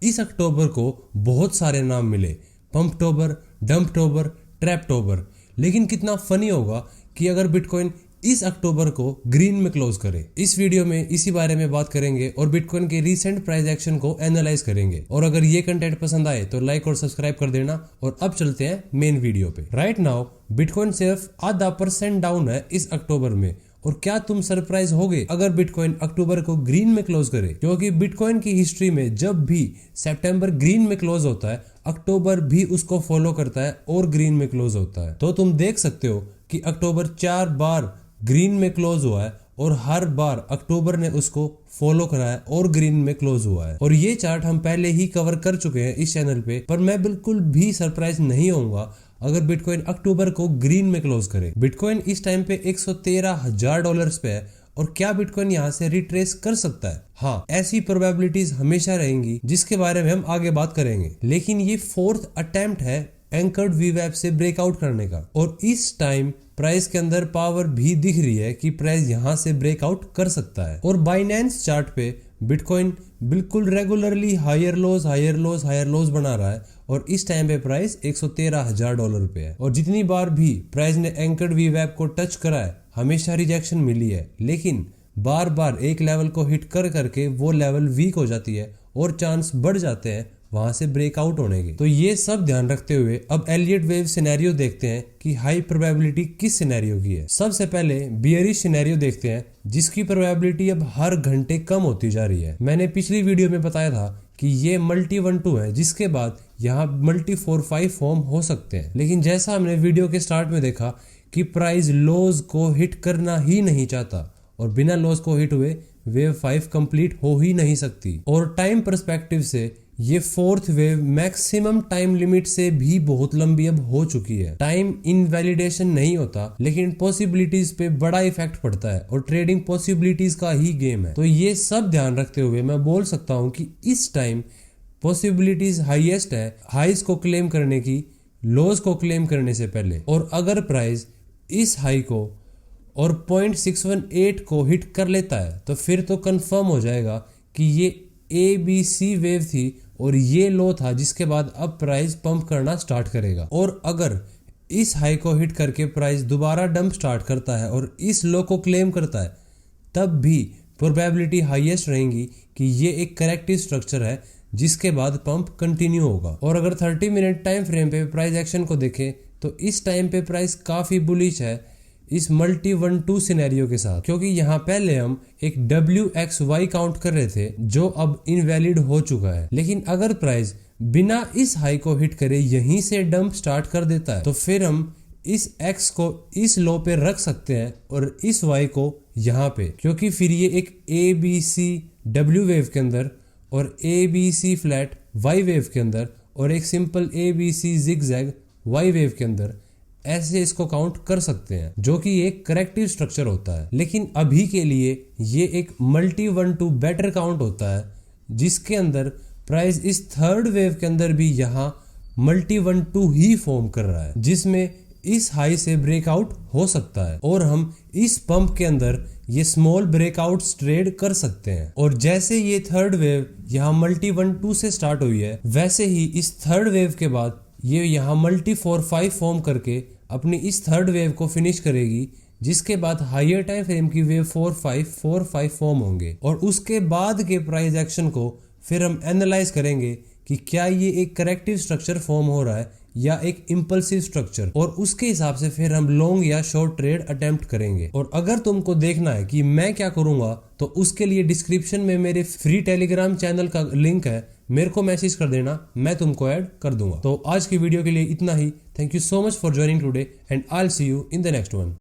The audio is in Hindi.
इस अक्टूबर को बहुत सारे नाम मिले, पंपटोबर, डंपटोबर, ट्रैपटोबर। लेकिन कितना फनी होगा कि अगर बिटकॉइन इस अक्टूबर को ग्रीन में क्लोज करे। इस वीडियो में इसी बारे में बात करेंगे और बिटकॉइन के रीसेंट प्राइस एक्शन को एनालाइज करेंगे। और अगर ये कंटेंट पसंद आए तो लाइक और सब्सक्राइब कर देना। और अब चलते हैं मेन वीडियो पे। राइट नाउ बिटकॉइन सिर्फ 0.5% डाउन है इस अक्टूबर में। और क्या तुम सरप्राइज होगे अगर बिटकॉइन अक्टूबर को ग्रीन में क्लोज करे? क्योंकि बिटकॉइन की हिस्ट्री में जब भी सितंबर ग्रीन में क्लोज होता है, अक्टूबर भी उसको फॉलो करता है और ग्रीन में क्लोज होता है। तो तुम देख सकते हो कि अक्टूबर 4 बार ग्रीन में क्लोज हुआ है और हर बार अक्टूबर ने उसको फॉलो करा है और ग्रीन में क्लोज हुआ है। और ये चार्ट हम पहले ही कवर कर चुके हैं इस चैनल पे, पर मैं बिल्कुल भी सरप्राइज नहीं होऊंगा अगर बिटकॉइन अक्टूबर को ग्रीन में क्लोज करे। बिटकॉइन इस टाइम पे $113,000 पे है। और क्या बिटकॉइन यहाँ से रिट्रेस कर सकता है? हाँ, ऐसी प्रोबेबिलिटीज हमेशा रहेंगी जिसके बारे में हम आगे बात करेंगे। लेकिन ये 4th अटेम्प्ट है एंकर्ड वीवैप से ब्रेकआउट करने का। और इस टाइम प्राइस के अंदर पावर भी दिख रही है कि प्राइस यहाँ से ब्रेकआउट कर सकता है। और बाइनेंस चार्ट पे बिटकॉइन बिल्कुल रेगुलरली हायर लोज बना रहा है। और इस टाइम पे प्राइस $113,000 पे है। और जितनी बार भी प्राइस ने एंकर्ड वीवैप को टच करा है, हमेशा रिजेक्शन मिली है। लेकिन बार बार एक लेवल को हिट कर करके वो लेवल वीक हो जाती है और चांस बढ़ जाते हैं वहां से ब्रेकआउट होने के। तो ये सब ध्यान रखते हुए अब एलियट वेव सिनेरियो देखते हैं कि हाई प्रोबेबिलिटी किस सिनेरियो की है। सबसे पहले बियरिश सिनेरियो देखते हैं, जिसकी प्रोबेबिलिटी अब हर घंटे कम होती जा रही है। मैंने पिछली वीडियो में बताया था कि ये मल्टी 1-2 है, जिसके बाद यहाँ मल्टी 4-5 फॉर्म हो सकते हैं। लेकिन जैसा हमने वीडियो के स्टार्ट में देखा कि प्राइस लोज को हिट करना ही नहीं चाहता और बिना लॉस को हिट हुए वेव 5 कंप्लीट हो ही नहीं सकती। और टाइम पर्सपेक्टिव से ये 4th wave maximum time limit से भी बहुत लंबी अब हो चुकी है। टाइम इनवैलिडेशन नहीं होता, लेकिन पॉसिबिलिटीज पे बड़ा इफेक्ट पड़ता है और ट्रेडिंग पॉसिबिलिटीज का ही गेम है। तो ये सब ध्यान रखते हुए मैं बोल सकता हूँ कि इस टाइम पॉसिबिलिटीज हाईएस्ट है हाईज को क्लेम करने की लोज को क्लेम करने से पहले। और अगर प्राइस इस हाई को और 0.618 को हिट कर लेता है तो फिर तो कंफर्म हो जाएगा कि ये ABC वेव थी और ये लो था, जिसके बाद अब प्राइस पंप करना स्टार्ट करेगा। और अगर इस हाई को हिट करके प्राइस दोबारा डंप स्टार्ट करता है और इस लो को क्लेम करता है, तब भी प्रोबेबिलिटी हाईएस्ट रहेगी कि ये एक करेक्टिव स्ट्रक्चर है, जिसके बाद पंप कंटिन्यू होगा। और अगर 30 मिनट टाइम फ्रेम पे प्राइस एक्शन को देखें तो इस टाइम पे प्राइस काफी बुलिश है इस मल्टी 1-2 सिनेरियो के साथ, क्योंकि यहाँ पहले हम एक WXY काउंट कर रहे थे जो अब इनवैलिड हो चुका है। लेकिन अगर प्राइस बिना इस हाई को हिट करे यहीं से डंप स्टार्ट कर देता है तो फिर हम इस X को इस लो पे रख सकते हैं और इस Y को यहाँ पे, क्योंकि फिर ये एक ABC W वेव के अंदर और ABC फ्लैट Y वेव के अंदर और एक simple ABC zigzag Y wave के अंदर ऐसे इसको काउंट कर सकते हैं, जो कि एक करेक्टिव स्ट्रक्चर होता है। लेकिन अभी के लिए ये एक मल्टी 1-2 बेटर काउंट होता है, जिसके अंदर प्राइस इस 3rd वेव के अंदर भी यहाँ मल्टी 1-2 ही फॉर्म कर रहा है, जिसमें इस हाई से ब्रेकआउट हो सकता है और हम इस पंप के अंदर ये स्मॉल ब्रेकआउट्स ट्रेड कर सकते हैं। और जैसे ये 3rd वेव यहाँ मल्टी 1-2 से स्टार्ट हुई है, वैसे ही इस 3rd वेव के बाद ये यहाँ मल्टी 4-5 फॉर्म करके अपनी इस 3rd वेव को फिनिश करेगी, जिसके बाद हायर टाइम फ्रेम की वेव 4-5 फॉर्म होंगे। और उसके बाद के प्राइस एक्शन को फिर हम एनालाइज करेंगे कि क्या ये एक करेक्टिव स्ट्रक्चर फॉर्म हो रहा है या एक इम्पल्सिव स्ट्रक्चर, और उसके हिसाब से फिर हम लॉन्ग या शॉर्ट ट्रेड अटेम्प्ट करेंगे। और अगर तुमको देखना है कि मैं क्या करूंगा तो उसके लिए डिस्क्रिप्शन में मेरे फ्री टेलीग्राम चैनल का लिंक है, मेरे को मैसेज कर देना, मैं तुमको ऐड कर दूंगा। तो आज की वीडियो के लिए इतना ही। Thank you so much for joining today and I will see you in the next one.